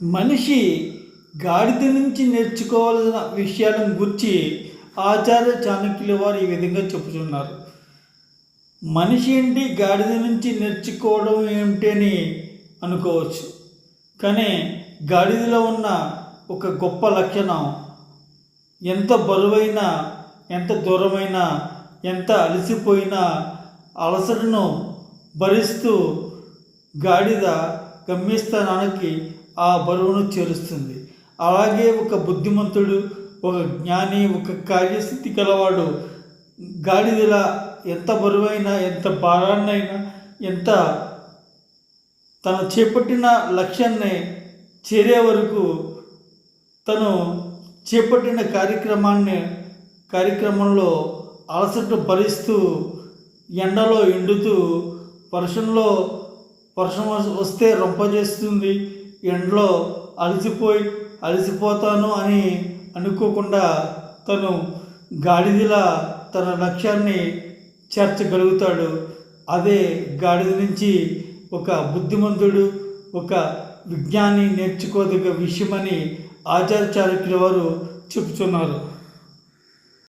మనిషి గాడిద నుంచి నేర్చుకోవాల్సిన విషయాలను గురించి ఆచార్య చాణక్యుల వారు ఈ విధంగా చెబుతున్నారు. మనిషి ఏంటి గాడిద నుంచి నేర్చుకోవడం ఏమిటి అని అనుకోవచ్చు. కానీ గాడిదలో ఉన్న ఒక గొప్ప లక్షణం, ఎంత బరువైనా, ఎంత దూరమైనా, ఎంత అలసిపోయినా అలసటను భరిస్తూ గాడిద గమ్యస్థానానికి ఆ బరువును చేరుస్తుంది. అలాగే ఒక బుద్ధిమంతుడు, ఒక జ్ఞాని, ఒక కార్యస్థితి గలవాడు గాడిదలా ఎంత బరువైనా, ఎంత భారాన్నైనా, ఎంత తను చేపట్టిన లక్ష్యాన్ని చేరే వరకు తను చేపట్టిన కార్యక్రమంలో అలసట భరిస్తూ, ఎండలో ఎండుతూ, వర్షం వస్తే రొంపజేస్తుంది, ఎండలో అలసిపోతాను అని అనుకోకుండా తను గాడిదలా తన లక్ష్యాన్ని చేర్చగలుగుతాడు. అదే గాడిద నుంచి ఒక బుద్ధిమంతుడు, ఒక విజ్ఞాని నేర్చుకోదగ్గ విషయమని ఆచార్య చాణక్యుల వారు చెబుతున్నారు.